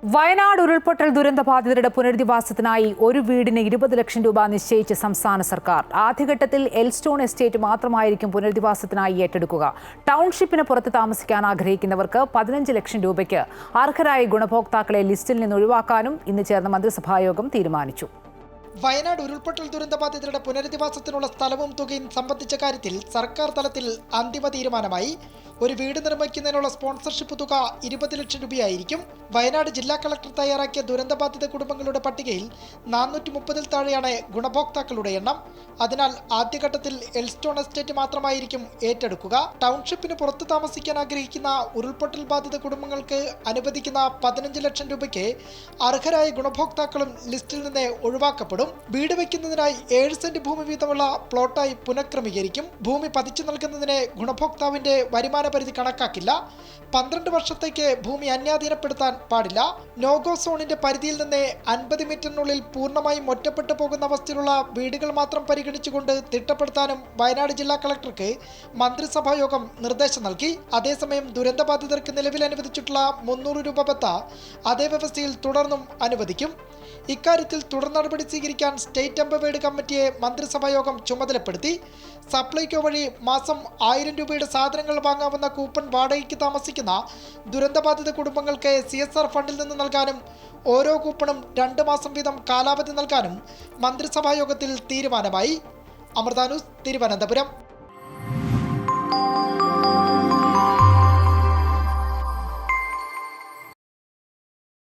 വയനാട് ഉരുൾപൊട്ടൽ ദുരന്തബാധിതരുടെ പുനരധിവാസത്തിനായി ഒരു വീടിന് 20 ലക്ഷം രൂപ നിശ്ചയിച്ച് സംസ്ഥാന സർക്കാർ. ആദ്യഘട്ടത്തിൽ എൽസ്റ്റോൺ എസ്റ്റേറ്റ് മാത്രമായിരിക്കും പുനരധിവാസത്തിനായി ഏറ്റെടുക്കുക. ടൗൺഷിപ്പിന് പുറത്ത് താമസിക്കാൻ ആഗ്രഹിക്കുന്നവർക്ക് 15 ലക്ഷം രൂപയ്ക്ക് അർഹരായ ഗുണഭോക്താക്കളെ ലിസ്റ്റിൽ നിന്ന് ഒഴിവാക്കാനും ഇന്ന് ചേർന്ന മന്ത്രിസഭായോഗം തീരുമാനിച്ചു. വയനാട് ഉരുൾപൊട്ടൽ ദുരന്തബാധിതരുടെ പുനരധിവാസത്തിനുള്ള സ്ഥലവും തുകയും സംബന്ധിച്ച കാര്യത്തിൽ സർക്കാർ തലത്തിൽ അന്തിമ തീരുമാനമായി. ഒരു വീട് നിർമ്മിക്കുന്നതിനുള്ള സ്പോൺസർഷിപ്പ് തുക 20 ലക്ഷം രൂപയായിരിക്കും. വയനാട് ജില്ലാ കളക്ടർ തയ്യാറാക്കിയ ദുരന്തബാധിത കുടുംബങ്ങളുടെ പട്ടികയിൽ 430-ൽ താഴെയാണ് ഗുണഭോക്താക്കളുടെ എണ്ണം. അതിനാൽ ആദ്യഘട്ടത്തിൽ എൽസ്റ്റോൺ എസ്റ്റേറ്റ് മാത്രമായിരിക്കും ഏറ്റെടുക്കുക. ടൗൺഷിപ്പിന് പുറത്ത് താമസിക്കാൻ ആഗ്രഹിക്കുന്ന ഉരുൾപൊട്ടൽ ബാധിത കുടുംബങ്ങൾക്ക് അനുവദിക്കുന്ന 15 ലക്ഷം രൂപയ്ക്ക് അർഹരായ ഗുണഭോക്താക്കളും ലിസ്റ്റിൽ നിന്ന് ഒഴിവാക്കപ്പെടും. വീട് വയ്ക്കുന്നതിനായി 7 സെന്റ് ഭൂമി വീതമുള്ള പ്ലോട്ടായി പുനഃക്രമീകരിക്കും. ഭൂമി പതിച്ചു നൽകുന്നതിന് ഗുണഭോക്താവിന്റെ വരുമാന പരിധി കണക്കാക്കില്ല. 12 വർഷത്തേക്ക് ഭൂമി അന്യാധീനപ്പെടുത്താൻ പാടില്ല. നോഗോ സോണിന്റെ പരിധിയിൽ നിന്ന് 50 മീറ്ററിനുള്ളിൽ പൂർണ്ണമായും ഒറ്റപ്പെട്ടു പോകുന്ന അവസ്ഥയിലുള്ള വീടുകൾ മാത്രം പരിഗണിച്ചുകൊണ്ട് തിട്ടപ്പെടുത്താനും വയനാട് ജില്ലാ കളക്ടർക്ക് മന്ത്രിസഭായോഗം നിർദ്ദേശം നൽകി. അതേസമയം ദുരന്തബാധിതർക്ക് നിലവിൽ അനുവദിച്ചിട്ടുള്ള 300 രൂപ ബത്ത അതേ വ്യവസ്ഥയിൽ തുടർന്നും അനുവദിക്കും. ഇക്കാര്യത്തിൽ തുടർ നടപടി സ്വീകരിക്കാൻ സ്റ്റേറ്റ് എംപവേർഡ് കമ്മിറ്റിയെ മന്ത്രിസഭായോഗം ചുമതലപ്പെടുത്തി. സപ്ലൈകോ വഴി മാസം 1000 രൂപയുടെ സാധനങ്ങൾ വാങ്ങാവുന്ന കൂപ്പൺ വാടകയ്ക്ക് താമസിക്കുന്ന ദുരന്തബാധിത കുടുംബങ്ങൾക്ക് CSR ഫണ്ടിൽ നിന്ന് നൽകാനും ഓരോ കൂപ്പണും 2 മാസം വീതം കാലാവധി നൽകാനും മന്ത്രിസഭായോഗത്തിൽ തീരുമാനമായി. അമൃത ന്യൂസ്, തിരുവനന്തപുരം.